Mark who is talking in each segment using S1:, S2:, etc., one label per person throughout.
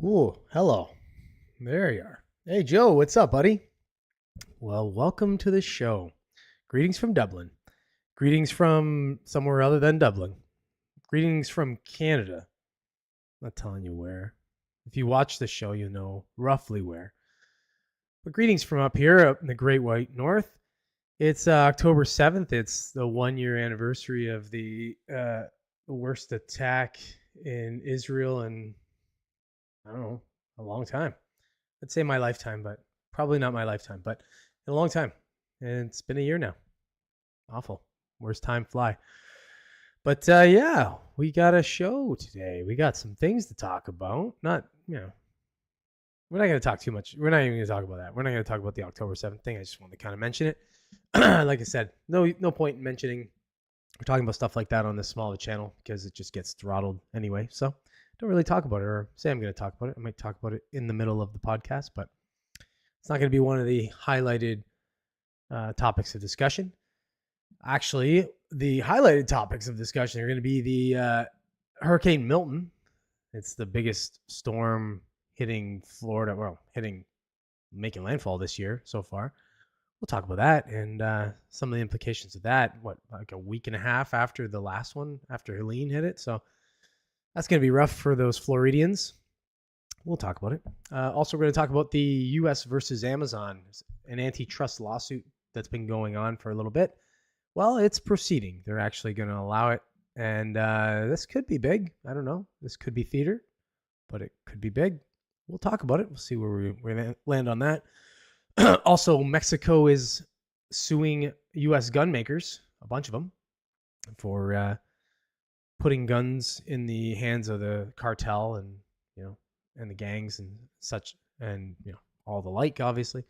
S1: Ooh, hello. There you are. Hey, Joe, what's up, buddy? Well, welcome to the show. Greetings from Dublin. Greetings from somewhere other than Dublin. Greetings from Canada. I'm not telling you where. If you watch the show, you know roughly where. But greetings from up here, up in the Great White North. It's October 7th. It's the 1 year anniversary of the worst attack in Israel in, I don't know, a long time. I'd say my lifetime, but probably not my lifetime, but in a long time. And it's been a year now. Awful. Where's time fly? But yeah, we got a show today. We got some things to talk about. Not, we're not going to talk too much. We're not even going to talk about that. We're not going to talk about the October 7th thing. I just wanted to kind of mention it. Like I said, no point in mentioning or talking about stuff like that on this small of a channel because it just gets throttled anyway. So don't really talk about it or say I'm going to talk about it. I might talk about it in the middle of the podcast, but it's not going to be one of the highlighted topics of discussion. Actually, the highlighted topics of discussion are going to be the Hurricane Milton. It's the biggest storm hitting Florida, making landfall this year so far. We'll talk about that and some of the implications of that. Like a week and a half after the last one, after Helene hit it. So that's going to be rough for those Floridians. We'll talk about it. Also, we're going to talk about the U.S. versus Amazon, an antitrust lawsuit that's been going on for a little bit. Well, it's proceeding. They're actually going to allow it. And this could be big. I don't know. This could be theater, but it could be big. We'll talk about it. We'll see where we land on that. Also, Mexico is suing U.S. gun makers, a bunch of them, for putting guns in the hands of the cartel and the gangs and such, and all the like, obviously.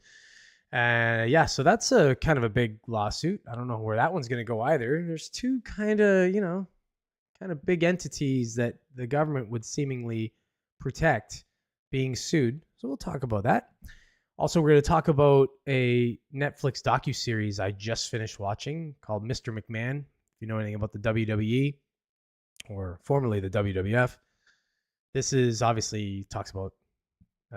S1: Yeah, so that's a kind of a big lawsuit. I don't know where that one's going to go either. There's two kind of big entities that the government would seemingly protect being sued. So we'll talk about that. Also, we're going to talk about a Netflix docuseries I just finished watching called Mr. McMahon. If you know anything about the WWE or formerly the WWF, this is obviously talks about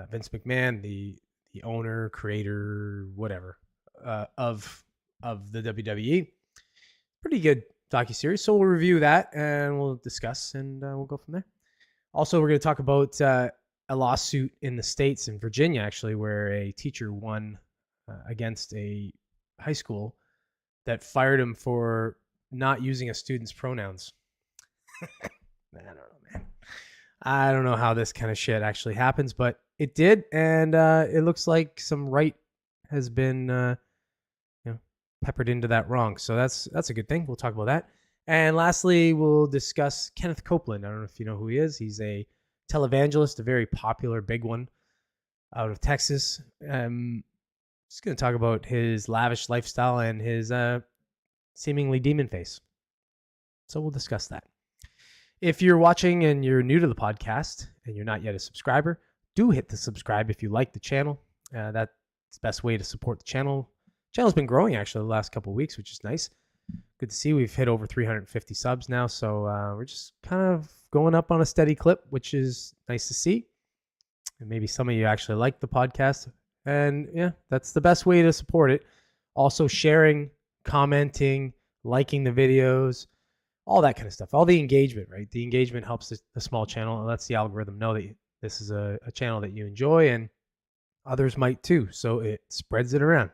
S1: Vince McMahon, the owner, creator, whatever, of the WWE. Pretty good docuseries. So we'll review that and we'll discuss and we'll go from there. Also, we're going to talk about a lawsuit in the States, in Virginia, actually, where a teacher won against a high school that fired him for not using a student's pronouns. I don't know, man. I don't know how this kind of shit actually happens, but it did, and it looks like some right has been peppered into that wrong. So that's a good thing. We'll talk about that. And lastly, we'll discuss Kenneth Copeland. I don't know if you know who he is. He's a televangelist, a very popular big one out of Texas. Just going to talk about his lavish lifestyle and his seemingly demon face. So we'll discuss that. If you're watching and you're new to the podcast and you're not yet a subscriber, do hit the subscribe if you like the channel. That's the best way to support the channel. The channel's been growing actually the last couple of weeks, which is nice. Good to see. We've hit over 350 subs now, so we're just kind of going up on a steady clip, which is nice to see. And maybe some of you actually like the podcast. And yeah, that's the best way to support it. Also sharing, commenting, liking the videos, all that kind of stuff. All the engagement, right? The engagement helps the small channel and lets the algorithm know that this is a channel that you enjoy and others might too. So it spreads it around.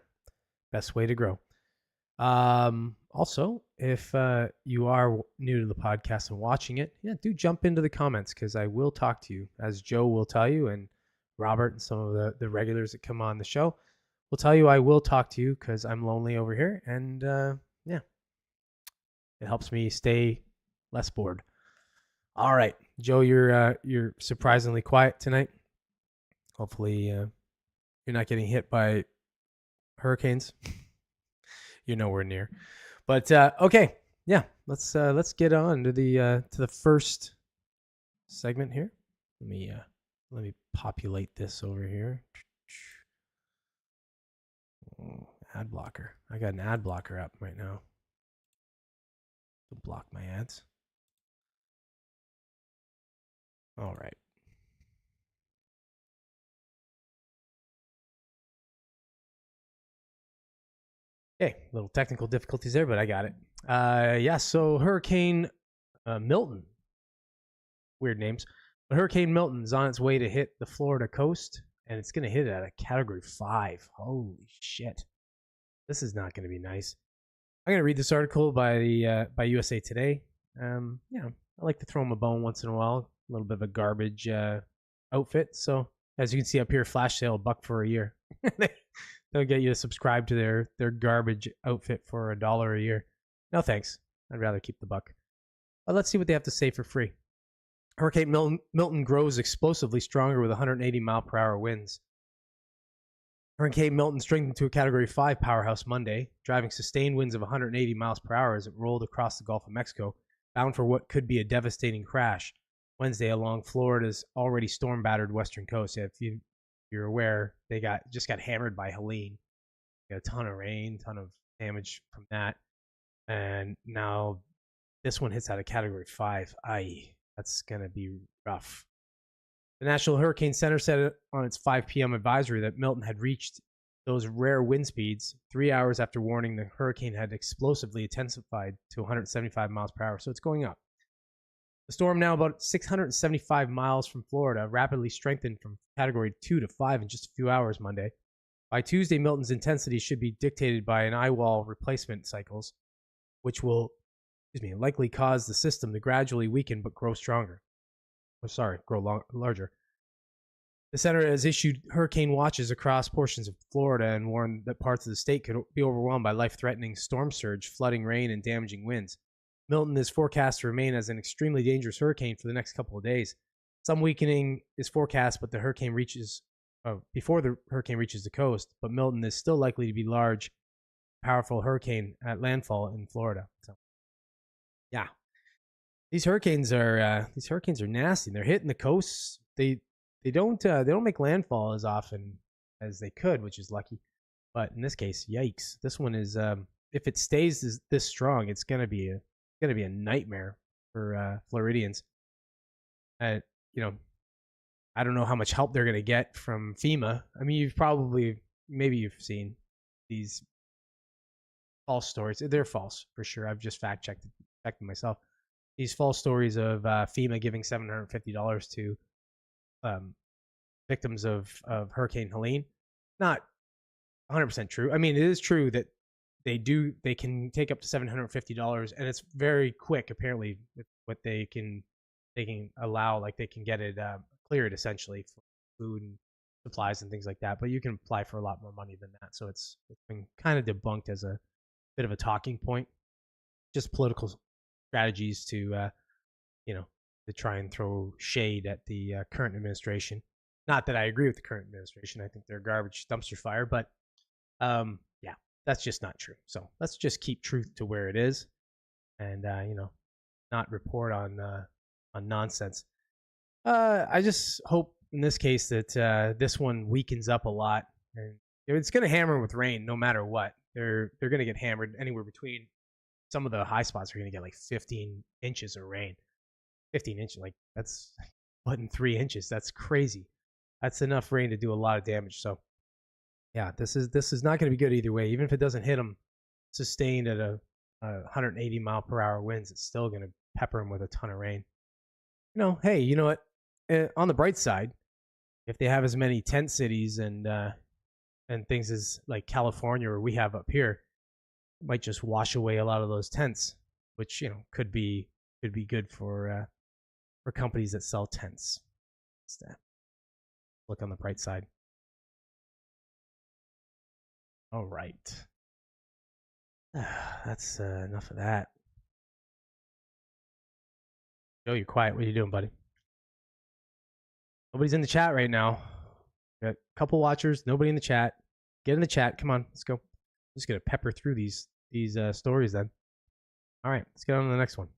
S1: Best way to grow. Also, if you are new to the podcast and watching it, do jump into the comments because I will talk to you, as Joe will tell you, and Robert and some of the regulars that come on the show will tell you I will talk to you because I'm lonely over here, and it helps me stay less bored. All right, Joe, you're surprisingly quiet tonight. Hopefully, you're not getting hit by hurricanes. You're nowhere near. But okay, yeah, let's get on to the first segment here. Let me populate this over here. Ad blocker. I got an ad blocker up right now. It'll block my ads. All right. Okay, little technical difficulties there, but I got it. Yeah, so Hurricane Milton, weird names, but Hurricane Milton's on its way to hit the Florida coast, and it's going to hit it at a Category 5. Holy shit. This is not going to be nice. I'm going to read this article by USA Today. Yeah, I like to throw them a bone once in a while. A little bit of a garbage outfit. So as you can see up here, flash sale, $1 for a year. They'll get you to subscribe to their garbage outfit for $1 a year. No thanks. I'd rather keep the $1. But let's see what they have to say for free. Hurricane Milton grows explosively stronger with 180-mile-per-hour winds. Hurricane Milton strengthened to a Category 5 powerhouse Monday, driving sustained winds of 180 miles per hour as it rolled across the Gulf of Mexico, bound for what could be a devastating crash Wednesday along Florida's already storm-battered western coast. Yeah, if you're aware, they just got hammered by Helene. Got a ton of rain, ton of damage from that, and now this one hits at a Category 5. That's gonna be rough. The National Hurricane Center said on its 5 p.m. advisory that Milton had reached those rare wind speeds 3 hours after warning the hurricane had explosively intensified to 175 miles per hour. So it's going up. The storm, now about 675 miles from Florida, rapidly strengthened from Category 2 to 5 in just a few hours Monday. By Tuesday, Milton's intensity should be dictated by an eye wall replacement cycles, which will, likely cause the system to gradually weaken but grow stronger. Grow larger. The center has issued hurricane watches across portions of Florida and warned that parts of the state could be overwhelmed by life-threatening storm surge, flooding rain, and damaging winds. Milton is forecast to remain as an extremely dangerous hurricane for the next couple of days. Some weakening is forecast, but before the hurricane reaches the coast. But Milton is still likely to be large, powerful hurricane at landfall in Florida. So, yeah. These hurricanes are nasty. They're hitting the coasts. They don't make landfall as often as they could, which is lucky. But in this case, yikes! This one is if it stays this strong, it's gonna be a nightmare for Floridians. I don't know how much help they're gonna get from FEMA. I mean, you've seen these false stories. They're false for sure. I've just fact checked them myself. These false stories of FEMA giving $750 to victims of Hurricane Helene. Not 100% true. I mean, it is true that they can take up to $750, and it's very quick apparently with what they can allow. Like they can get it cleared essentially for food and supplies and things like that. But you can apply for a lot more money than that. So it's been kind of debunked as a bit of a talking point. Just political strategies to try and throw shade at the current administration. Not that I agree with the current administration. I think they're garbage dumpster fire, but yeah, that's just not true. So let's just keep truth to where it is, and not report on nonsense. I just hope in this case that this one weakens up a lot, and it's going to hammer with rain no matter what. They're going to get hammered anywhere between. Some of the high spots are going to get like 15 inches of rain. 15 inches, like that's what in 3 inches. That's crazy. That's enough rain to do a lot of damage. So, yeah, this is not going to be good either way. Even if it doesn't hit them sustained at a 180 mile per hour winds, it's still going to pepper them with a ton of rain. Hey, you know what? On the bright side, if they have as many tent cities and things as like California or we have up here, might just wash away a lot of those tents, which could be good for companies that sell tents. Look on the bright side. All right, that's enough of that. Joe, you're quiet. What are you doing, buddy? Nobody's in the chat right now. Got a couple watchers. Nobody in the chat. Get in the chat. Come on, let's go. I'm just gonna pepper through these stories then. All right, let's get on to the next one.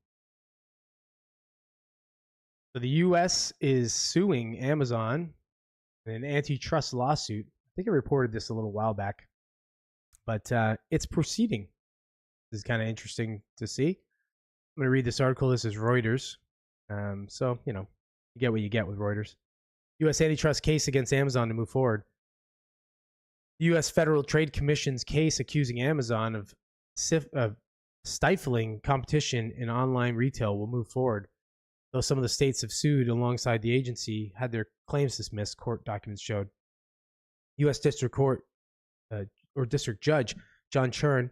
S1: So the U.S. is suing Amazon in an antitrust lawsuit. I think I reported this a little while back, but it's proceeding. This is kind of interesting to see. I'm going to read this article. This is Reuters. So, you get what you get with Reuters. U.S. antitrust case against Amazon to move forward. The U.S. Federal Trade Commission's case accusing Amazon of stifling competition in online retail will move forward, though some of the states have sued alongside the agency had their claims dismissed, court documents showed. U.S. District Court or District Judge John Chun,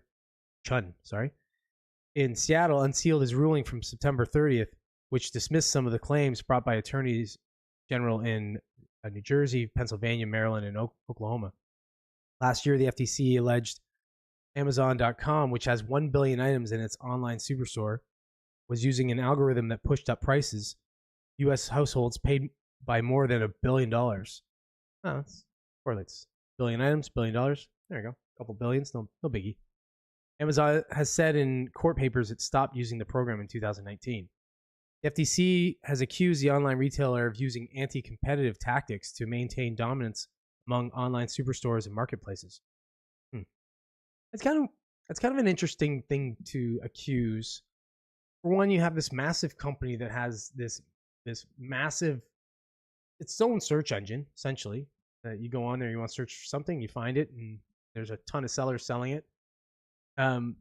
S1: in Seattle unsealed his ruling from September 30th, which dismissed some of the claims brought by attorneys general in New Jersey, Pennsylvania, Maryland, and Oklahoma. Last year, the FTC alleged Amazon.com, which has 1 billion items in its online superstore, was using an algorithm that pushed up prices. U.S. households paid by more than $1 billion. Oh, that's correlates. Billion items, $1 billion. There you go. A couple billions, no biggie. Amazon has said in court papers it stopped using the program in 2019. The FTC has accused the online retailer of using anti-competitive tactics to maintain dominance among online superstores and marketplaces. It's kind of an interesting thing to accuse. For one, you have this massive company that has this massive, its own search engine, essentially. You go on there, you want to search for something, you find it, and there's a ton of sellers selling it. And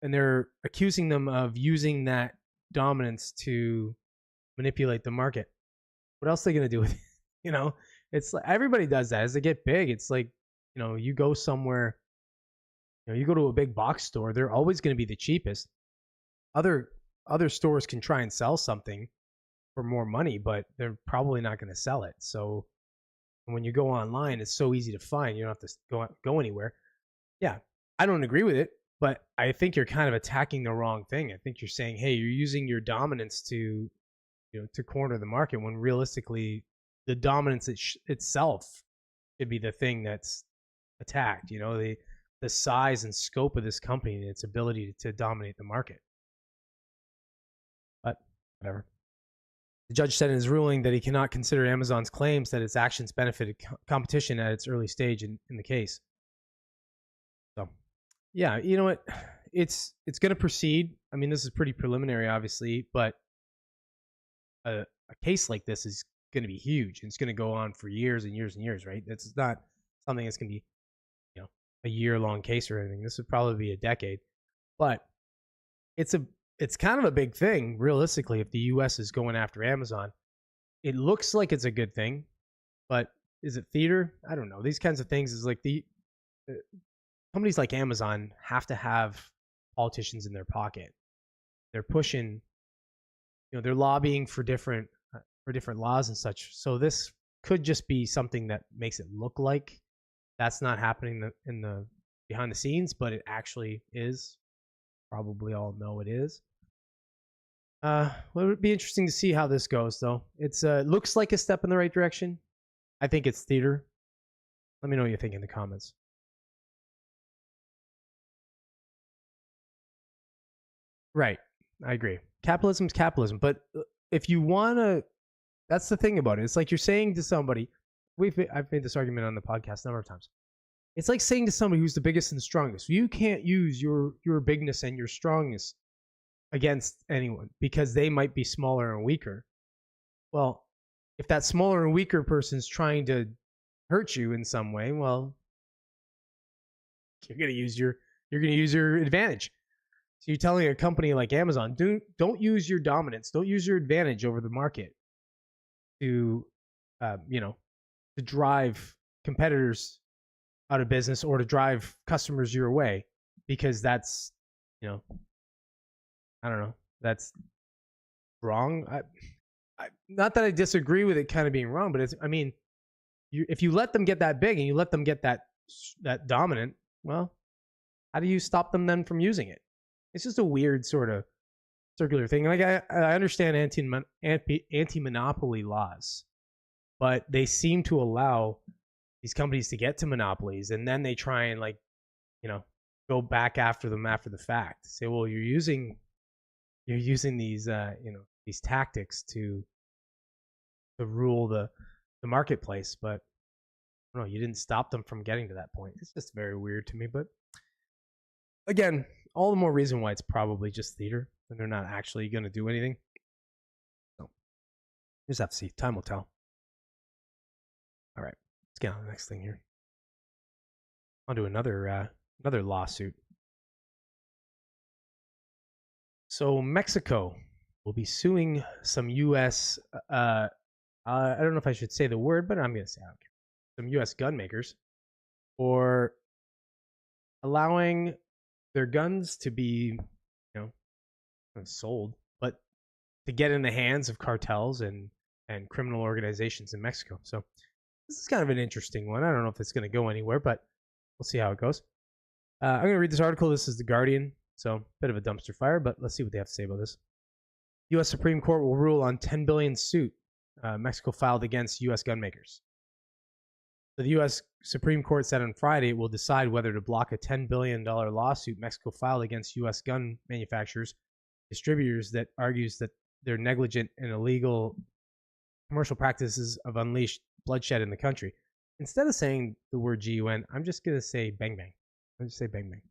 S1: they're accusing them of using that dominance to manipulate the market. What else are they going to do with it? It's like everybody does that as they get big. It's like, you go somewhere, you go to a big box store, they're always going to be the cheapest. Other stores can try and sell something for more money, but they're probably not going to sell it. So when you go online, it's so easy to find. You don't have to go anywhere. Yeah, I don't agree with it, but I think you're kind of attacking the wrong thing. I think you're saying, hey, you're using your dominance to corner the market, when realistically the dominance itself should be the thing that's attacked. The size and scope of this company and its ability to dominate the market. But whatever. The judge said in his ruling that he cannot consider Amazon's claims that its actions benefited competition at its early stage in the case. So, yeah, you know what? It's going to proceed. I mean, this is pretty preliminary, obviously, but a case like this is going to be huge. And it's going to go on for years and years and years, right? It's not something that's going to be, a year-long case or anything. This would probably be a decade. But it's kind of a big thing, realistically, if the U.S. is going after Amazon. It looks like it's a good thing, but is it theater? I don't know. These kinds of things is like the companies like Amazon have to have politicians in their pocket. They're pushing, they're lobbying for different laws and such. So this could just be something that makes it look like that's not happening in the behind the scenes, but it actually is. Probably all know it is. Well, it would be interesting to see how this goes, though. It's looks like a step in the right direction. I think it's theater. Let me know what you think in the comments. Right, I agree. Capitalism's capitalism, but if you want to, that's the thing about it. It's like you're saying to somebody. I've made this argument on the podcast a number of times. It's like saying to somebody who's the biggest and strongest, you can't use your bigness and your strongness against anyone because they might be smaller and weaker. Well, if that smaller and weaker person's trying to hurt you in some way, well, you're going to use your advantage. So you're telling a company like Amazon, don't use your dominance, don't use your advantage over the market to to drive competitors out of business or to drive customers your way, because that's, I don't know, that's wrong. Not that I disagree with it kind of being wrong, but if you let them get that big and you let them get that dominant, well, how do you stop them then from using it? It's just a weird sort of circular thing. Like I understand anti-monopoly laws, but they seem to allow these companies to get to monopolies, and then they try and go back after them after the fact. Say, well, you're using these these tactics to rule the marketplace, but I don't know, you didn't stop them from getting to that point. It's just very weird to me. But again, all the more reason why it's probably just theater and they're not actually going to do anything. So we just have to see. Time will tell. All right, let's get on to the next thing here. onto another lawsuit. So Mexico will be suing some U.S. I don't know if I should say the word, but I'm going to say I don't care. Some U.S. gun makers for allowing their guns to be, sold, but to get in the hands of cartels and criminal organizations in Mexico. So this is kind of an interesting one. I don't know if it's going to go anywhere, but we'll see how it goes. I'm going to read this article. This is The Guardian, so a bit of a dumpster fire, but let's see what they have to say about this. U.S. Supreme Court will rule on $10 billion suit Mexico filed against U.S. gun makers. So the U.S. Supreme Court said on Friday it will decide whether to block a $10 billion lawsuit Mexico filed against U.S. gun manufacturers, distributors that argues that they're negligent and illegal commercial practices of unleashed bloodshed in the country. Instead of saying the word GUN, I'm just going to say bang bang. I'm just say bang bang.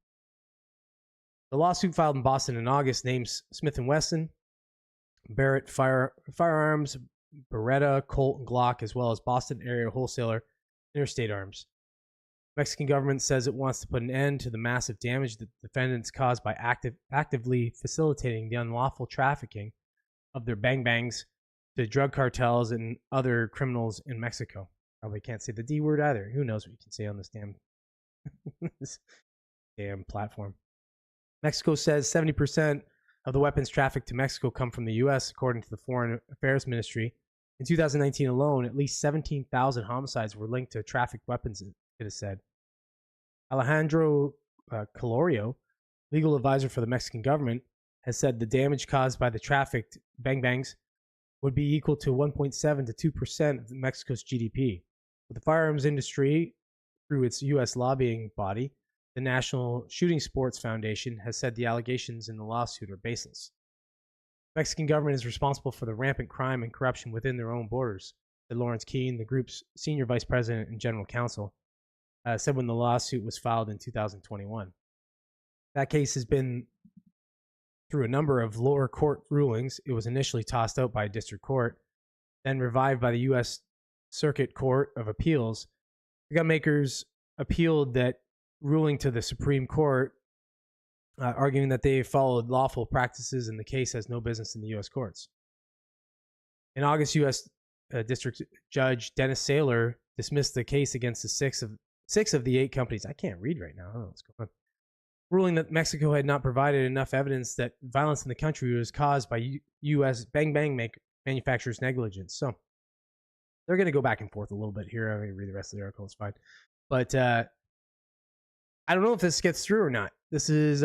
S1: The lawsuit filed in Boston in August names Smith & Wesson, Barrett Firearms, Beretta, Colt, and Glock, as well as Boston area wholesaler Interstate Arms. The Mexican government says it wants to put an end to the massive damage that the defendants caused by actively facilitating the unlawful trafficking of their bang bangs to drug cartels and other criminals in Mexico. Probably can't say the D word either. Who knows what you can say on this damn platform. Mexico says 70% of the weapons trafficked to Mexico come from the U.S., according to the Foreign Affairs Ministry. In 2019 alone, at least 17,000 homicides were linked to trafficked weapons, it is said. Alejandro Calorio, legal advisor for the Mexican government, has said the damage caused by the trafficked bang bangs would be equal to 1.7 to 2% of Mexico's GDP. But the firearms industry, through its U.S. lobbying body, the National Shooting Sports Foundation, has said the allegations in the lawsuit are baseless. The Mexican government is responsible for the rampant crime and corruption within their own borders, said Lawrence Keene, the group's senior vice president and general counsel, said when the lawsuit was filed in 2021. That case has been through a number of lower court rulings. It was initially tossed out by a district court, then revived by the U.S. Circuit Court of Appeals. The gun makers appealed that ruling to the Supreme Court, arguing that they followed lawful practices and the case has no business in the U.S. courts. In August, U.S. District Judge Dennis Saylor dismissed the case against the six of the 8 companies. I can't read right now. I don't know what's going on. Ruling that Mexico had not provided enough evidence that violence in the country was caused by U.S. bang manufacturers' negligence. So they're going to go back and forth a little bit here. I'm going to read the rest of the article. It's fine. But I don't know if this gets through or not. This is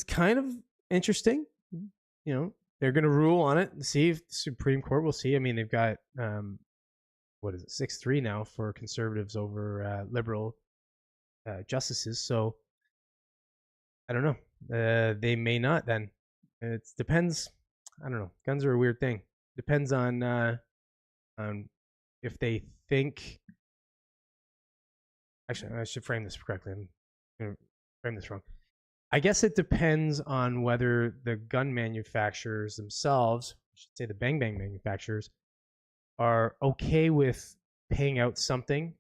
S1: kind of interesting. You know, they're going to rule on it and see if the Supreme Court will see. I mean, they've got 6-3 now for conservatives over liberal justices. So I don't know. They may not. Then it depends. I don't know. Guns are a weird thing. Depends on if they think. Actually, I should frame this correctly. I'm going to frame this wrong. I guess it depends on whether the gun manufacturers themselves, I should say the bang manufacturers, are okay with paying out something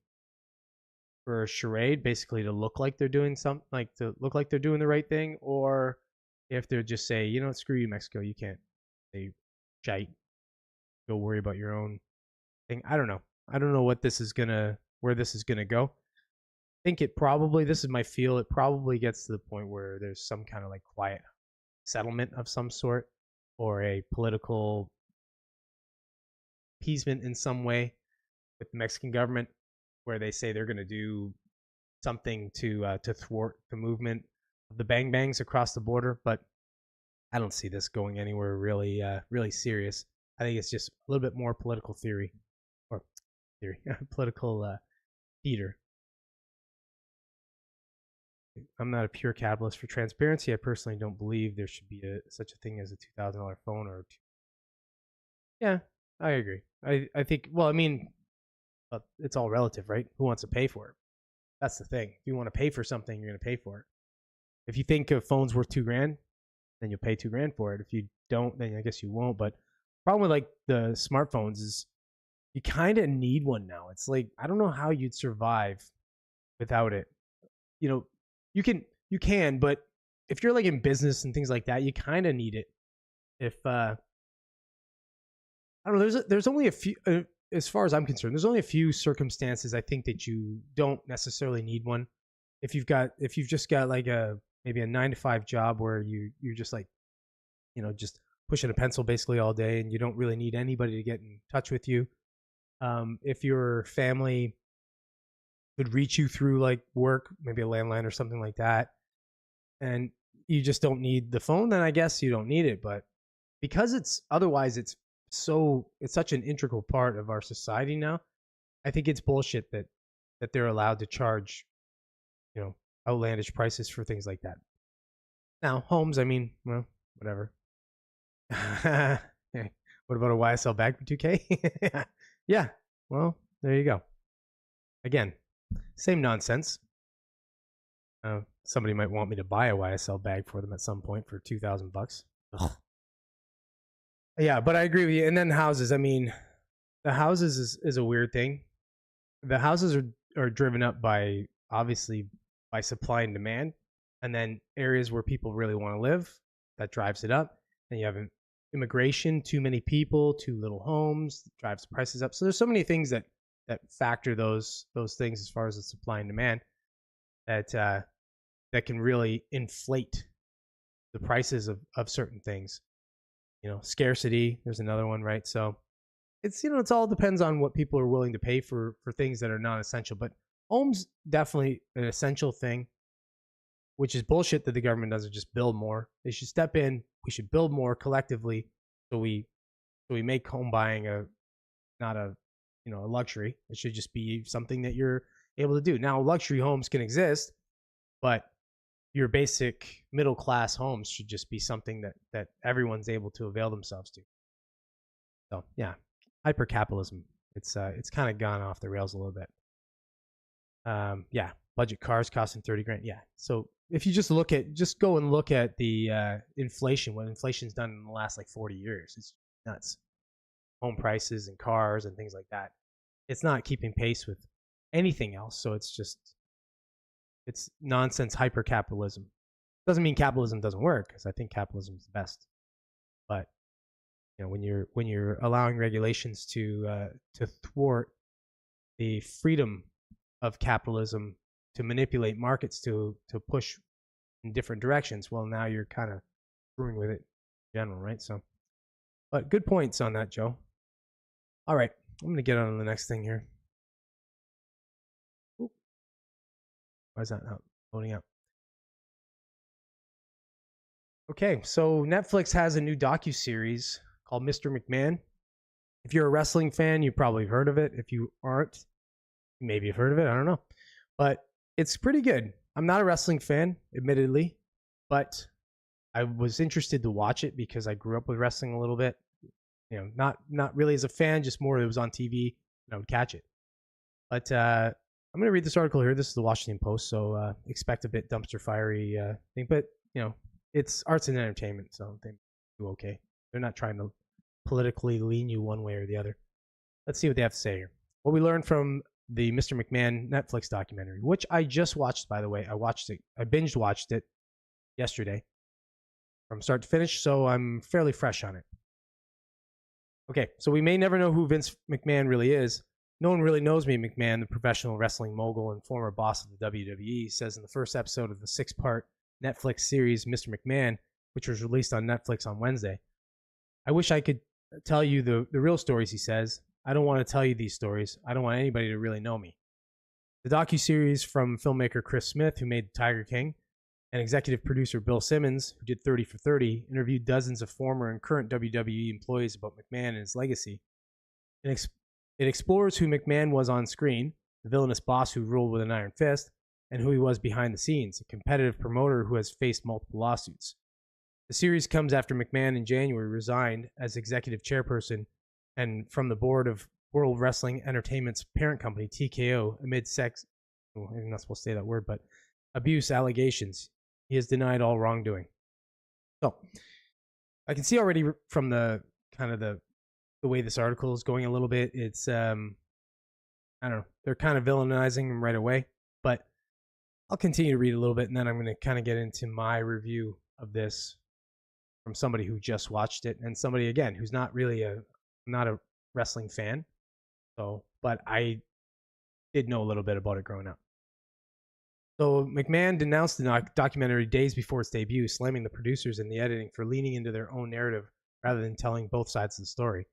S1: for a charade, basically to look like they're doing something, like to look like they're doing the right thing, or if they're just say, you know, screw you, Mexico, you can't say shite, go worry about your own thing. I don't know. I don't know what this is where this is gonna go. I think it probably, this is my feel, it probably gets to the point where there's some kind of like quiet settlement of some sort, or a political appeasement in some way with the Mexican government, where they say they're going to do something to thwart the movement of the bang bangs across the border. But I don't see this going anywhere really serious. I think it's just a little bit more political theory, political theater. I'm not a pure capitalist for transparency. I personally don't believe there should be such a thing as a $2,000 phone or Yeah, I agree. I think, well, I mean, it's all relative, right? Who wants to pay for it? That's the thing. If you want to pay for something, you're going to pay for it. If you think a phone's worth $2,000, then you'll pay $2,000 for it. If you don't, then I guess you won't. But the problem with like the smartphones is you kind of need one now. It's like, I don't know how you'd survive without it. You know, you can, but if you're like in business and things like that, you kind of need it. If I don't know, there's only a few. As far as I'm concerned, there's only a few circumstances I think that you don't necessarily need one. If you've just got like a maybe a 9 to 5 job where you're just like, just pushing a pencil basically all day and you don't really need anybody to get in touch with you. If your family could reach you through like work, maybe a landline or something like that, and you just don't need the phone, then I guess you don't need it. But because it's such an integral part of our society now, I think it's bullshit that they're allowed to charge, outlandish prices for things like that. Now, homes, I mean, well, whatever. Hey, what about a YSL bag for 2K? Yeah, well, there you go. Again, same nonsense. Somebody might want me to buy a YSL bag for them at some point for $2,000. Yeah, but I agree with you. And then houses. I mean, the houses is a weird thing. The houses are driven up by obviously by supply and demand, and then areas where people really want to live, that drives it up. And you have immigration, too many people, too little homes, drives the prices up. So there's so many things that factor those things as far as the supply and demand that can really inflate the prices of certain things. Scarcity, there's another one, right? So it's all depends on what people are willing to pay for things that are non-essential. But homes definitely an essential thing, which is bullshit that the government doesn't just build more. They should step in. We should build more collectively, so we make home buying not a luxury. It should just be something that you're able to do. Now, luxury homes can exist, but your basic middle class homes should just be something that everyone's able to avail themselves to. So yeah, hyper capitalism. It's kind of gone off the rails a little bit. Yeah, budget cars costing 30 grand. Yeah. So if you just go and look at the inflation, what inflation's done in the last like 40 years, it's nuts. Home prices and cars and things like that. It's not keeping pace with anything else. So it's nonsense hyper capitalism. Doesn't mean capitalism doesn't work, because I think capitalism is the best. But when you're allowing regulations to thwart the freedom of capitalism to manipulate markets to push in different directions, well, now you're kind of screwing with it in general, right? So, but good points on that, Joe. All right, I'm gonna get on to the next thing here. Oop. Why is that not loading up? Okay, so Netflix has a new docuseries called Mr. McMahon. If you're a wrestling fan, you probably heard of it. If you aren't, maybe you've heard of it. I don't know. But it's pretty good. I'm not a wrestling fan, admittedly, but I was interested to watch it because I grew up with wrestling a little bit. Not really as a fan, just more it was on TV and I would catch it. But I'm going to read this article here. This is the Washington Post, so expect a bit dumpster fiery thing. But, it's arts and entertainment, so they do okay. They're not trying to politically lean you one way or the other. Let's see what they have to say here. What we learned from the Mr. McMahon Netflix documentary, which I just watched, by the way. I binge watched it yesterday from start to finish, so I'm fairly fresh on it. Okay, so we may never know who Vince McMahon really is. No one really knows me, McMahon, the professional wrestling mogul and former boss of the WWE, says in the first episode of the 6-part Netflix series Mr. McMahon, which was released on Netflix on Wednesday. I wish I could tell you the real stories, he says. I don't want to tell you these stories. I don't want anybody to really know me. The docuseries from filmmaker Chris Smith, who made Tiger King, and executive producer Bill Simmons, who did 30 for 30, interviewed dozens of former and current WWE employees about McMahon and his legacy. It explores who McMahon was on screen, the villainous boss who ruled with an iron fist, and who he was behind the scenes, a competitive promoter who has faced multiple lawsuits. The series comes after McMahon in January resigned as executive chairperson and from the board of World Wrestling Entertainment's parent company, TKO, amid I'm not supposed to say that word, but abuse allegations. He has denied all wrongdoing. So I can see already from the kind of the way this article is going a little bit, it's, I don't know, they're kind of villainizing him right away. But I'll continue to read a little bit, and then I'm going to kind of get into my review of this from somebody who just watched it, and somebody again who's not a wrestling fan. So, but I did know a little bit about it growing up. So McMahon denounced the documentary days before its debut, slamming the producers and the editing for leaning into their own narrative rather than telling both sides of the story.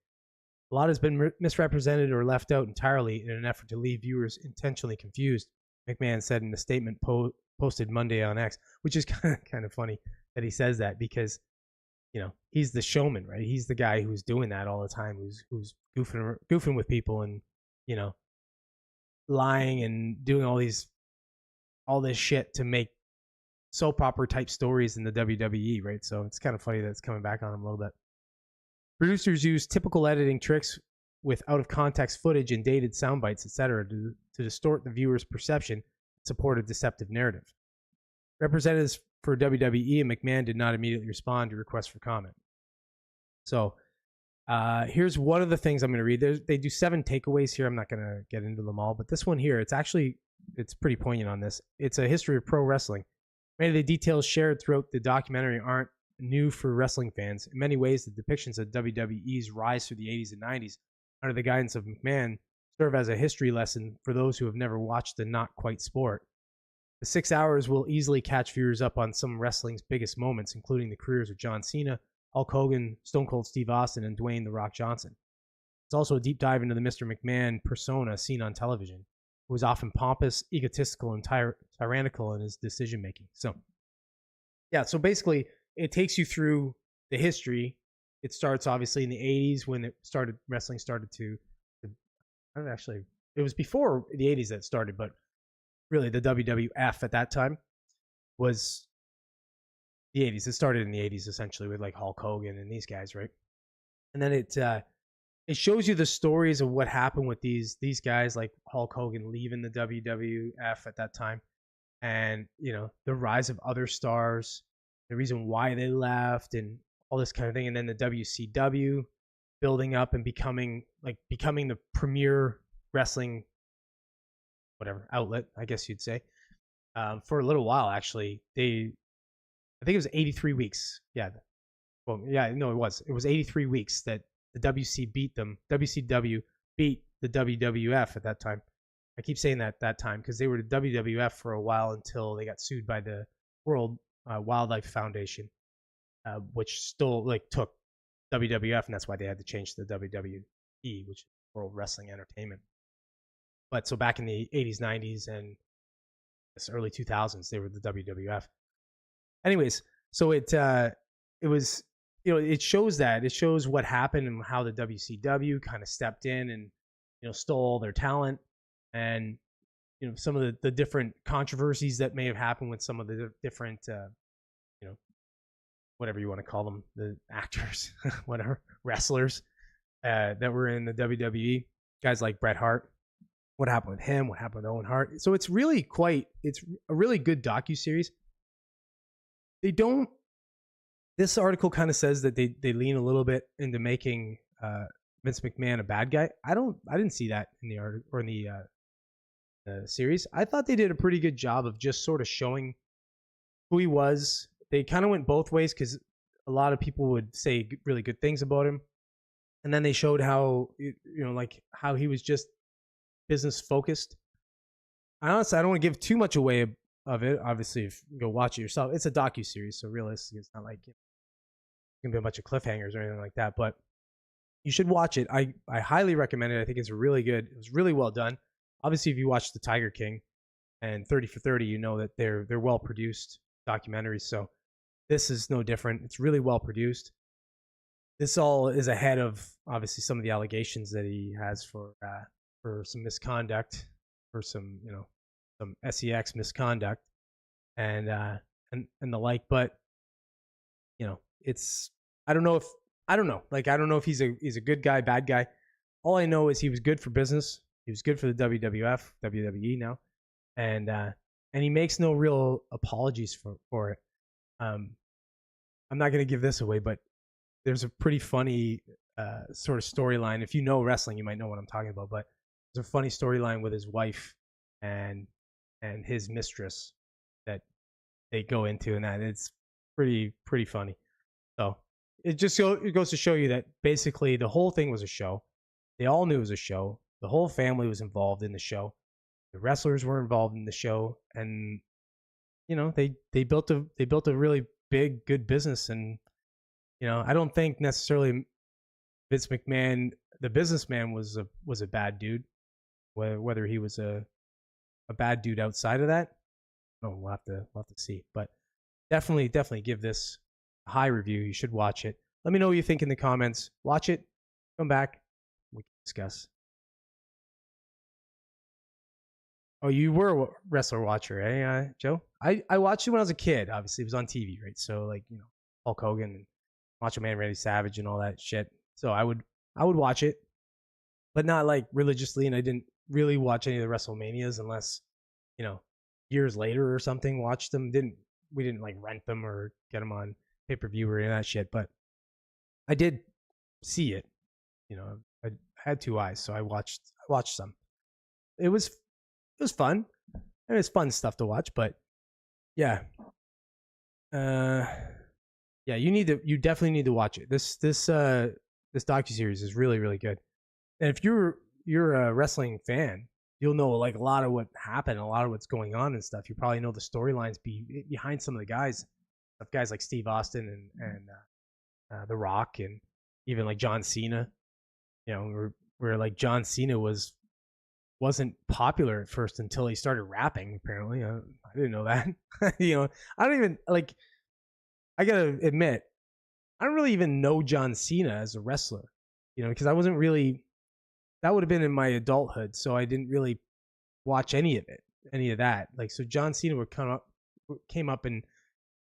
S1: A lot has been misrepresented or left out entirely in an effort to leave viewers intentionally confused, McMahon said in a statement posted Monday on X, which is kind of funny that he says that because, he's the showman, right? He's the guy who's doing that all the time, who's goofing with people and, lying and doing all this shit to make soap opera type stories in the WWE, right? So it's kind of funny that it's coming back on him a little bit. Producers use typical editing tricks with out of context footage and dated sound bites, etc., to distort the viewer's perception and support a deceptive narrative. Representatives for WWE and McMahon did not immediately respond to requests for comment. So here's one of the things I'm going to read. They do 7 takeaways here. I'm not going to get into them all, but this one here, it's pretty poignant on this. It's a history of pro wrestling. Many of the details shared throughout the documentary aren't new for wrestling fans. In many ways, the depictions of WWE's rise through the 80s and 90s under the guidance of McMahon serve as a history lesson for those who have never watched the not quite sport. The 6 hours will easily catch viewers up on some of wrestling's biggest moments, including the careers of John Cena, Hulk Hogan, Stone Cold Steve Austin, and Dwayne "The Rock" Johnson. It's also a deep dive into the Mr. McMahon persona seen on television, who was often pompous, egotistical, and tyrannical in his decision-making. So basically, it takes you through the history. It starts obviously in the 80s when wrestling started to it was before the 80s that it started, but really the WWF at that time was the 80s. It started in the 80s essentially with like Hulk Hogan and these guys, right? And then it shows you the stories of what happened with these guys like Hulk Hogan leaving the WWF at that time, and the rise of other stars, the reason why they left, and all this kind of thing. And then the WCW building up and becoming the premier wrestling outlet, I guess you'd say, for a little while. Actually, I think it was 83 weeks. Yeah. Well, yeah, no, it was 83 weeks that the WCW beat the WWF at that time. I keep saying that time because they were the WWF for a while until they got sued by the World Wildlife Foundation, which still took WWF, and that's why they had to change to the WWE, which is World Wrestling Entertainment. But so back in the 80s, 90s, and early 2000s, they were the WWF. Anyways, so it was, it shows what happened and how the WCW kind of stepped in and stole their talent, and some of the different controversies that may have happened with some of the different whatever you want to call them, the actors, whatever, wrestlers that were in the WWE, guys like Bret Hart. What happened with him? What happened with Owen Hart? So it's a really good docuseries. This article kind of says that they lean a little bit into making Vince McMahon a bad guy. I didn't see that in the article or in the series. I thought they did a pretty good job of just sort of showing who he was. They kind of went both ways because a lot of people would say really good things about him, and then they showed how how he was just business focused. Honestly, I don't want to give too much away of it. Obviously, if you go watch it yourself, it's a docuseries, so realistically, it's not like it's gonna be a bunch of cliffhangers or anything like that. But you should watch it. I highly recommend it. I think it's really good. It was really well done. Obviously, if you watch The Tiger King and 30 for 30, you know that they're well produced documentaries. So this is no different. It's really well produced. This all is ahead of obviously some of the allegations that he has for some misconduct, for some some sex misconduct and the like. But it's I don't know if he's a good guy, bad guy. All I know is he was good for business. He was good for the WWF, WWE now, and he makes no real apologies for it. I'm not going to give this away, but there's a pretty funny sort of storyline. If you know wrestling, you might know what I'm talking about. But there's a funny storyline with his wife and his mistress, they go into, and that it's pretty funny. So it goes to show you that basically the whole thing was a show. They all knew it was a show. The whole family was involved in the show. The wrestlers were involved in the show, and they built a really big good business. And I don't think necessarily Vince McMahon, the businessman, was a bad dude. Whether he was a bad dude outside of that, no, we'll have to see. But definitely give this a high review. You should watch it. Let me know what you think in the comments. Watch it. Come back. We can discuss. Oh, you were a wrestler watcher, eh, Joe? I watched it when I was a kid. Obviously, it was on TV, right? So like Hulk Hogan and Macho Man Randy Savage and all that shit. So I would watch it, but not like religiously. And I didn't really watch any of the WrestleManias unless years later or something. Watched them. We didn't like rent them or get them on pay-per-view or any of that shit. But I did see it. I had two eyes, so I watched some. It was fun. And it's fun stuff to watch, but yeah. Yeah, you definitely need to watch it. This docuseries is really, really good. And if you're a wrestling fan, you'll know like a lot of what happened, a lot of what's going on and stuff. You probably know the storylines behind some of the guys like Steve Austin and The Rock, and even like John Cena. Where like John Cena wasn't popular at first until he started rapping. Apparently, I didn't know that. I don't even like. I gotta admit, I don't really even know John Cena as a wrestler. Because I wasn't really. That would have been in my adulthood, so I didn't really watch any of that. Like, so John Cena came up, and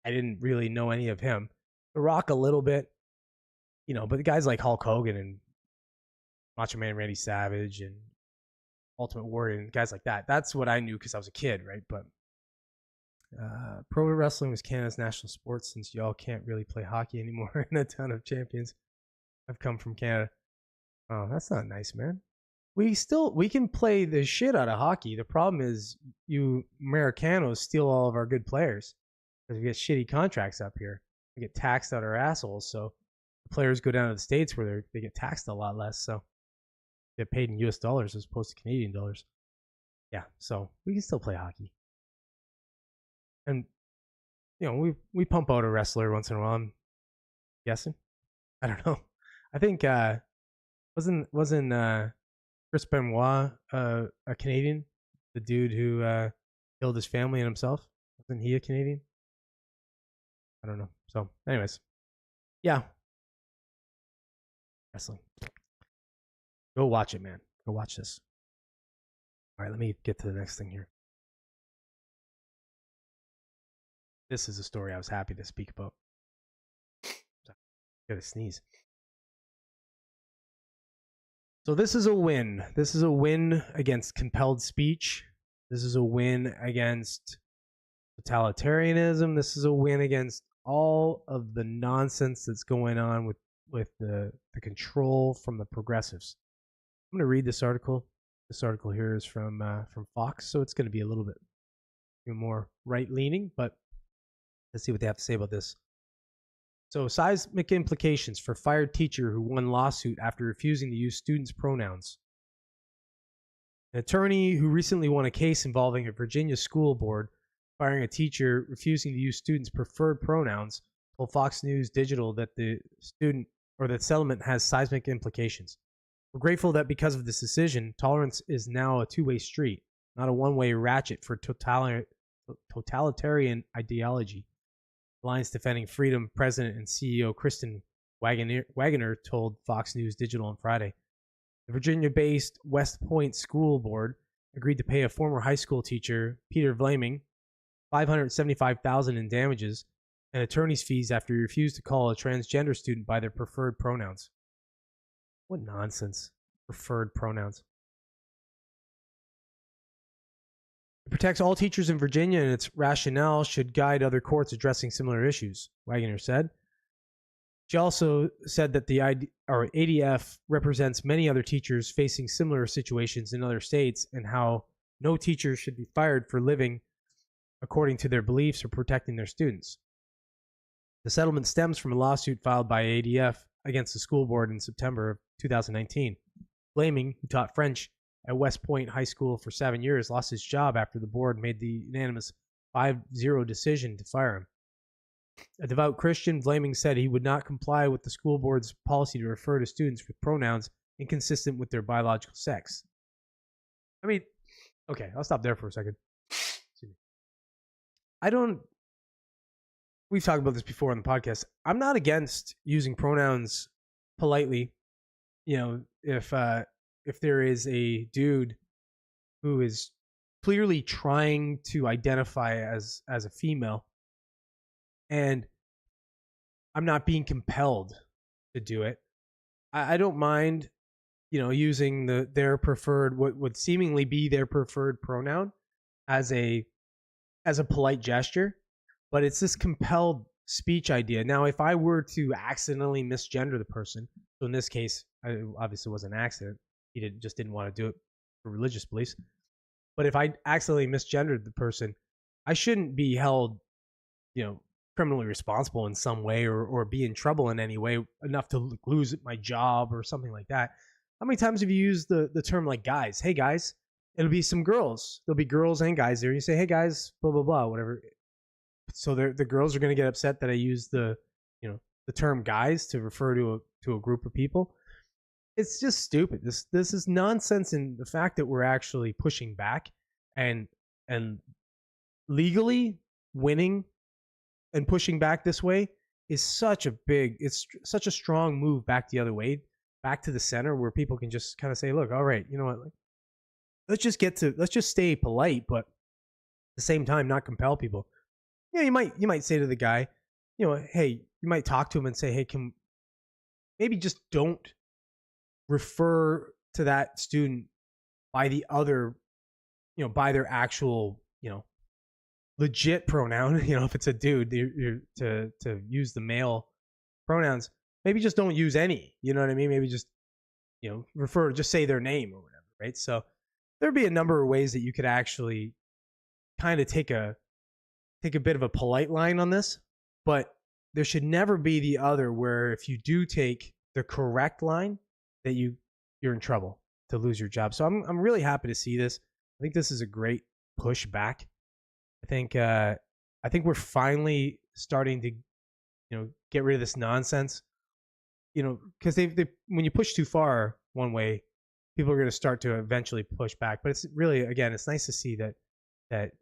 S1: I didn't really know any of him. The Rock a little bit, but the guys like Hulk Hogan and Macho Man Randy Savage and Ultimate Warrior and guys like that. That's what I knew because I was a kid, right? But pro wrestling was Canada's national sport, since y'all can't really play hockey anymore in a ton of champions have come from Canada. Oh, that's not nice, man. We can play the shit out of hockey. The problem is you Americanos steal all of our good players because we get shitty contracts up here. We get taxed out our assholes, so the players go down to the States where they get taxed a lot less, so get paid in US dollars as opposed to Canadian dollars. Yeah, so we can still play hockey. And we pump out a wrestler once in a while, I'm guessing. I don't know. I think wasn't Chris Benoit a Canadian? The dude who killed his family and himself? Wasn't he a Canadian? I don't know. So, anyways. Yeah. Wrestling. Go watch it, man. Go watch this. All right, let me get to the next thing here. This is a story I was happy to speak about. Gotta sneeze. So this is a win. This is a win against compelled speech. This is a win against totalitarianism. This is a win against all of the nonsense that's going on with the control from the progressives. I'm going to read this article. This article here is from Fox, so it's going to be a little bit more right-leaning, but let's see what they have to say about this. So, seismic implications for fired teacher who won lawsuit after refusing to use students' pronouns. An attorney who recently won a case involving a Virginia school board firing a teacher refusing to use students' preferred pronouns told Fox News Digital that the settlement has seismic implications. We're grateful that because of this decision, tolerance is now a two-way street, not a one-way ratchet for totalitarian ideology. Alliance Defending Freedom President and CEO Kristen Wagoner told Fox News Digital on Friday. The Virginia-based West Point School Board agreed to pay a former high school teacher, Peter Vlaming, $575,000 in damages and attorney's fees after he refused to call a transgender student by their preferred pronouns. What nonsense. Preferred pronouns. It protects all teachers in Virginia, and its rationale should guide other courts addressing similar issues, Wagoner said. She also said that the ADF represents many other teachers facing similar situations in other states, and how no teacher should be fired for living according to their beliefs or protecting their students. The settlement stems from a lawsuit filed by ADF against the school board in September of 2019. Blaming, who taught French at West Point High School for 7 years, lost his job after the board made the unanimous 5-0 decision to fire him. A devout Christian, Vlaming said he would not comply with the school board's policy to refer to students with pronouns inconsistent with their biological sex. I mean, okay, I'll stop there for a second. We've talked about this before on the podcast. I'm not against using pronouns politely. You know, if there is a dude who is clearly trying to identify as a female, and I'm not being compelled to do it, I don't mind, using their preferred, what would seemingly be their preferred pronoun as a polite gesture. But it's this compelled speech idea. Now, if I were to accidentally misgender the person, so in this case, obviously it was an accident. He just didn't want to do it for religious beliefs. But if I accidentally misgendered the person, I shouldn't be held, criminally responsible in some way or be in trouble in any way enough to lose my job or something like that. How many times have you used the term like guys? Hey, guys. It'll be some girls. There'll be girls and guys there. You say, hey, guys, blah, blah, blah, whatever. So the girls are going to get upset that I use the term guys to refer to a group of people. It's just stupid. This is nonsense. And the fact that we're actually pushing back and legally winning and pushing back this way is such a strong move back the other way, back to the center, where people can just kind of say, look, all right, you know what, let's just stay polite, but at the same time not compel people. You might say to the guy, hey, you might talk to him and say, hey, maybe just don't refer to that student by the other, by their actual, legit pronoun. If it's a dude, to use the male pronouns, maybe just don't use any. You know what I mean? Maybe just, just say their name or whatever, right? So there'd be a number of ways that you could actually kind of take a bit of a polite line on this, but there should never be the other where if you do take the correct line that you're in trouble to lose your job. So I'm really happy to see this. I think this is a great push back. I think we're finally starting to get rid of this nonsense. Because they when you push too far one way, people are going to start to eventually push back. But it's really, again, it's nice to see that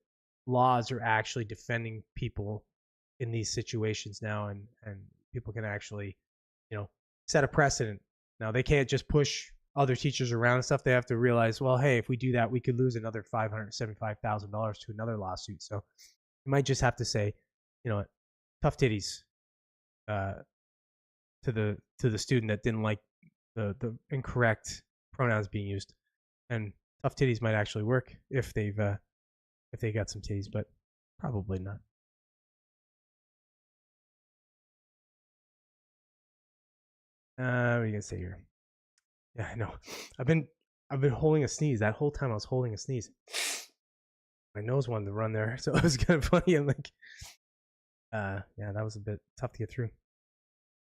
S1: laws are actually defending people in these situations now, and people can actually, set a precedent. Now they can't just push other teachers around and stuff. They have to realize, well, hey, if we do that, we could lose another $575,000 to another lawsuit. So you might just have to say, tough titties to the student that didn't like the incorrect pronouns being used, and tough titties might actually work if they got some titties, but probably not. What are you gonna say here? Yeah, I know. I've been holding a sneeze that whole time. I was holding a sneeze. My nose wanted to run there, so it was kind of funny. I'm like, yeah, that was a bit tough to get through.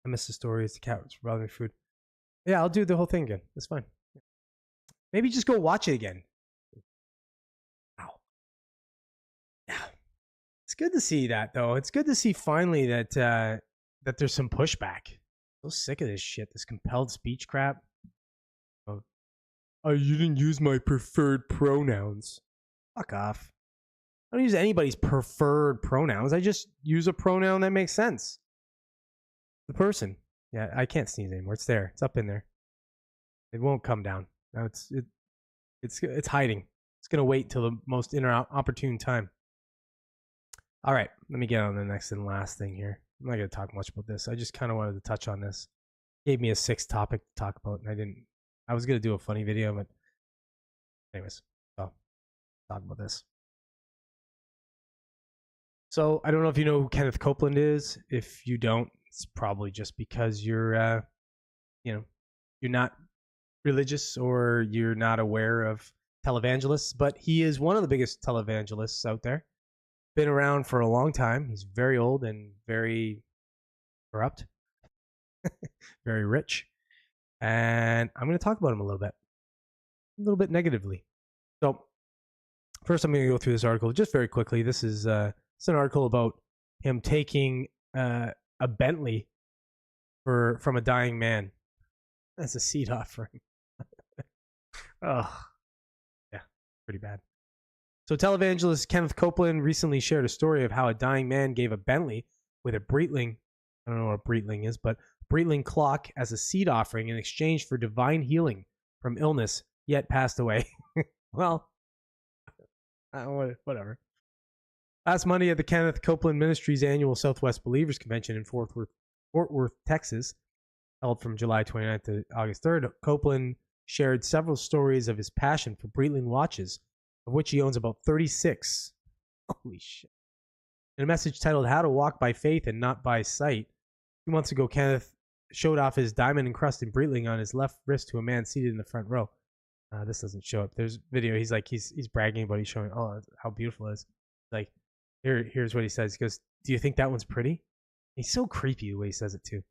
S1: I missed the story. It's the cat was bothering food. Yeah, I'll do the whole thing again. It's fine. Maybe just go watch it again. Wow. Yeah, it's good to see that though. It's good to see finally that there's some pushback. I'm so sick of this shit. This compelled speech crap. Oh, you didn't use my preferred pronouns. Fuck off. I don't use anybody's preferred pronouns. I just use a pronoun that makes sense. The person. Yeah, I can't sneeze anymore. It's there. It's up in there. It won't come down. Now it's hiding. It's gonna wait till the most opportune time. All right, let me get on the next and last thing here. I'm not gonna talk much about this. I just kind of wanted to touch on this. Gave me a 6th topic to talk about, and I didn't. I was gonna do a funny video, but anyways, so talk about this. So I don't know if you know who Kenneth Copeland is. If you don't, it's probably just because you're not religious or you're not aware of televangelists. But he is one of the biggest televangelists out there. been around for a long time. He's very old and very corrupt, very rich. And I'm going to talk about him a little bit negatively. So first, I'm going to go through this article just very quickly. This is it's an article about him taking a Bentley from a dying man as a seed offering. Oh, yeah, pretty bad. So televangelist Kenneth Copeland recently shared a story of how a dying man gave a Bentley with a Breitling, I don't know what a Breitling is, but Breitling clock as a seed offering in exchange for divine healing from illness, yet passed away. Well, whatever. Last Monday at the Kenneth Copeland Ministries annual Southwest Believers Convention in Fort Worth, Texas, held from July 29th to August 3rd, Copeland shared several stories of his passion for Breitling watches, of which he owns about 36. Holy shit. In a message titled How to Walk by Faith and Not by Sight, 2 months ago, Kenneth showed off his diamond-encrusted Breitling on his left wrist to a man seated in the front row. This doesn't show up. There's video. He's bragging about. He's showing, oh, how beautiful it is. Like, here's what he says. He goes, "Do you think that one's pretty?" He's so creepy the way he says it too.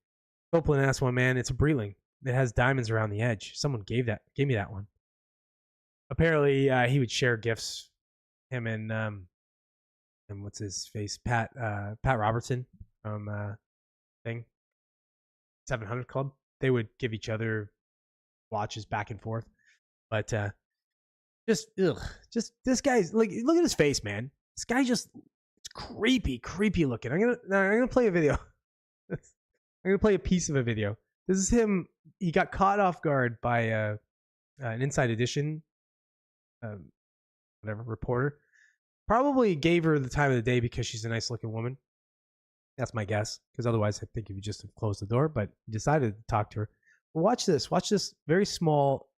S1: Copeland asked one man, "It's a Breitling. It has diamonds around the edge. Someone gave me that one." Apparently, he would share gifts. Him and what's his face, Pat Robertson from 700 Club. They would give each other watches back and forth. But just this guy's like, look at his face, man. This guy it's creepy looking. I'm gonna play a video. I'm gonna play a piece of a video. This is him. He got caught off guard by an Inside Edition, reporter. Probably gave her the time of the day because she's a nice looking woman. That's my guess. Because otherwise, I think he would just have closed the door. But he decided to talk to her. Well, watch this. Watch this very small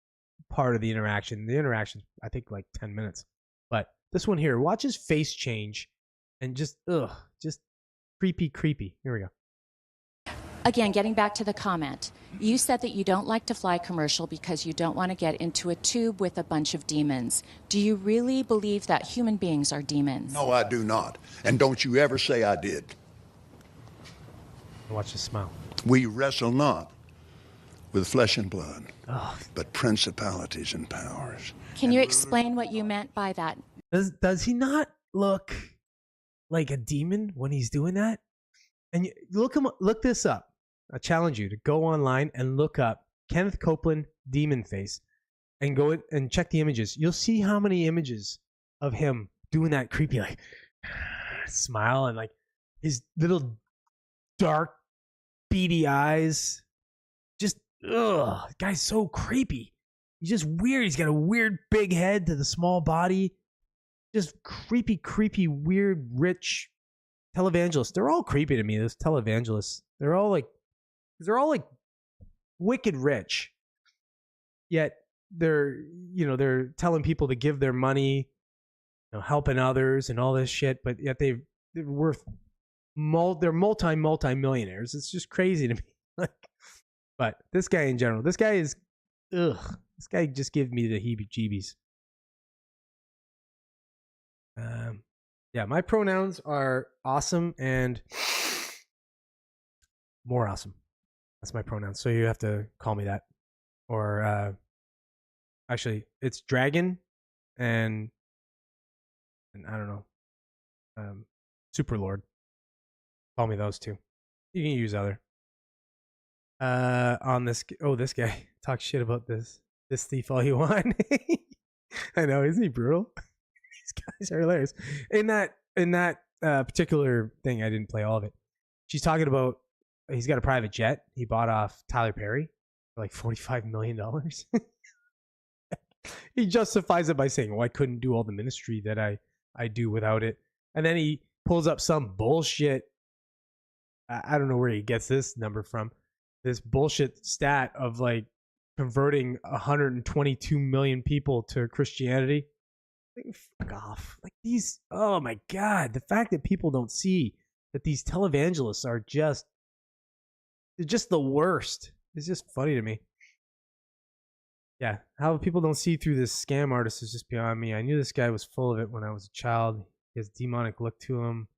S1: part of the interaction. The interaction, I think, like 10 minutes. But this one here, watch his face change and just creepy. Here we go.
S2: Again, getting back to the comment, you said that you don't like to fly commercial because you don't want to get into a tube with a bunch of demons. Do you really believe that human beings are demons?
S3: No, I do not. And don't you ever say I did.
S1: Watch his smile.
S3: We wrestle not with flesh and blood, but principalities and powers.
S2: Can you explain what you meant by that?
S1: Does he not look like a demon when he's doing that? And look this up. I challenge you to go online and look up Kenneth Copeland demon face and go in and check the images. You'll see how many images of him doing that creepy like smile and like his little dark beady eyes. Just guy's so creepy. He's just weird. He's got a weird big head to the small body. Just creepy, weird, rich televangelists. They're all creepy to me, those televangelists. They're all like wicked rich. Yet they're telling people to give their money, helping others and all this shit, but yet they're worth they're multi-millionaires. It's just crazy to me. But this guy in general, this guy just gives me the heebie-jeebies. Yeah, my pronouns are awesome and more awesome. That's my pronouns. So you have to call me that. Or actually, it's dragon and I don't know, super lord. Call me those two. You can use other. On this guy talks shit about this thief all you want. I know, isn't he brutal? These guys are hilarious. In that particular thing, I didn't play all of it. She's talking about he's got a private jet he bought off Tyler Perry for like $45 million. He justifies it by saying, "Well, I couldn't do all the ministry that I do without it." And then he pulls up some bullshit. I don't know where he gets this number from. This bullshit stat of like converting 122 million people to Christianity. Fuck off. Like these, oh my God. The fact that people don't see that these televangelists are they're just the worst. It's just funny to me. Yeah, how people don't see through this scam artist is just beyond me. I knew this guy was full of it when I was a child. He has a demonic look to him.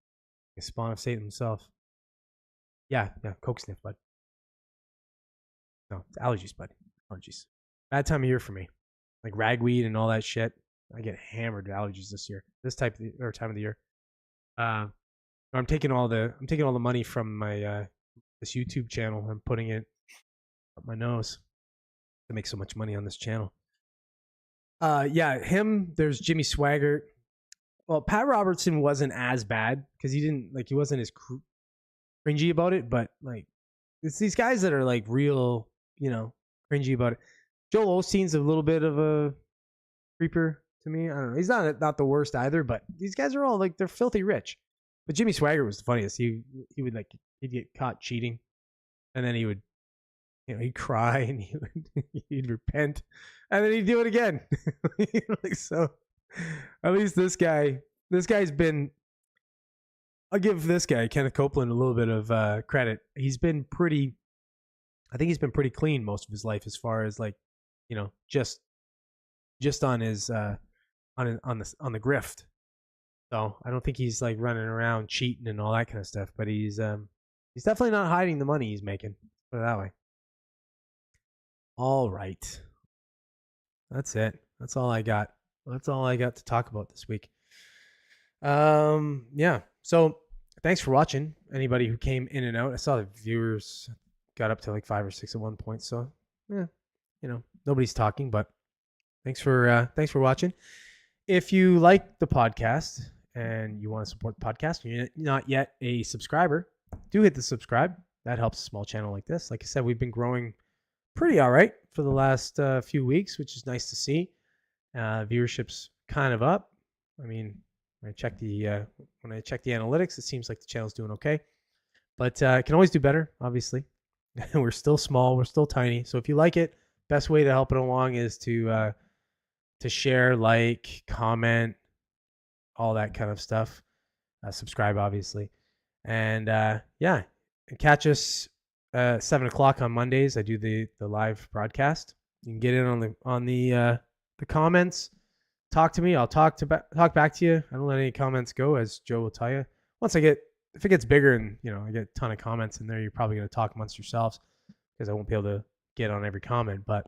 S1: A spawn of Satan himself. Yeah, coke sniff, bud. No, it's allergies, bud. Allergies. Bad time of year for me. Like ragweed and all that shit. I get hammered with allergies this year. This time of the year. I'm taking all the money from my this YouTube channel. I'm putting it up my nose to make so much money on this channel. Yeah, him. There's Jimmy Swaggart. Well, Pat Robertson wasn't as bad because he wasn't as cringy about it. But like, it's these guys that are like real, cringy about it. Joel Osteen's a little bit of a creeper to me. I don't know. He's not the worst either, but these guys are all like, they're filthy rich. But Jimmy Swaggart was the funniest. He'd get caught cheating, and then he would, he'd cry and he'd repent, and then he'd do it again. Like, so, at least this guy's been. I'll give this guy Kenneth Copeland a little bit of credit. He's been pretty. I think he's been pretty clean most of his life, as far as like, just on his on the grift. So I don't think he's like running around cheating and all that kind of stuff. But he's definitely not hiding the money he's making. Put it that way. All right, that's it. That's all I got. That's all I got to talk about this week. Yeah. So thanks for watching. Anybody who came in and out, I saw the viewers got up to like 5 or 6 at one point. So yeah, nobody's talking, but thanks for watching. If you like the podcast and you want to support the podcast, and you're not yet a subscriber, do hit the subscribe. That helps a small channel like this. Like I said, we've been growing pretty all right for the last few weeks, which is nice to see. Viewership's kind of up. I mean, when I check the analytics, it seems like the channel's doing okay, but it can always do better. Obviously, we're still small, we're still tiny. So if you like it, best way to help it along is to share, like, comment, all that kind of stuff. Subscribe, obviously, and yeah, and catch us 7 o'clock on Mondays. I do the live broadcast. You can get in on the comments. Talk to me. I'll talk back to you. I don't let any comments go, as Joe will tell you. If it gets bigger and I get a ton of comments in there, you're probably going to talk amongst yourselves, because I won't be able to get on every comment. But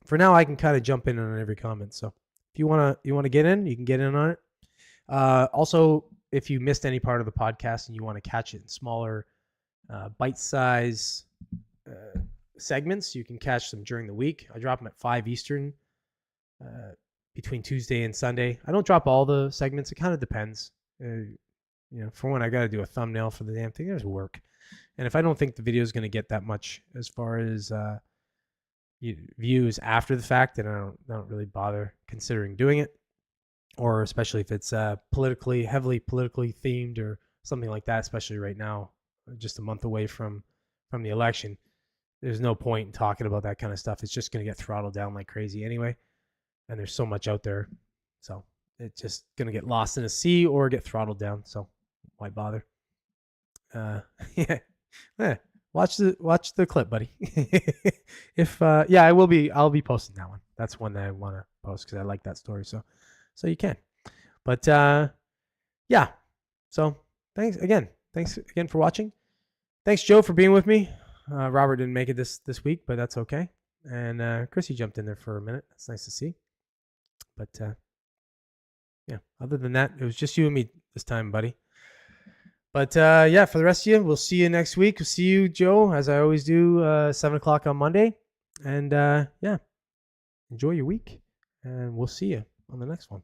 S1: for now, I can kind of jump in on every comment. So if you want to get in, you can get in on it. Also, if you missed any part of the podcast and you want to catch it in smaller bite-size segments, you can catch them during the week. I drop them at 5 Eastern between Tuesday and Sunday. I don't drop all the segments. It kind of depends. For when I got to do a thumbnail for the damn thing, there's work. And if I don't think the video is going to get that much as far as views after the fact, then I don't really bother considering doing it. Or especially if it's heavily politically themed or something like that, especially right now, just a month away from the election. There's no point in talking about that kind of stuff. It's just going to get throttled down like crazy anyway. And there's so much out there. So it's just going to get lost in the sea or get throttled down. So why bother? Yeah. Watch the clip, buddy. I'll be posting that one. That's one that I want to post because I like that story. So you can. But yeah. So thanks again for watching. Thanks, Joe, for being with me. Robert didn't make it this week, but that's okay. And Chrissy jumped in there for a minute. That's nice to see. But yeah, other than that, it was just you and me this time, buddy. But yeah, for the rest of you, we'll see you next week. We'll see you, Joe, as I always do, 7 o'clock on Monday. And yeah, enjoy your week, and we'll see you on the next one.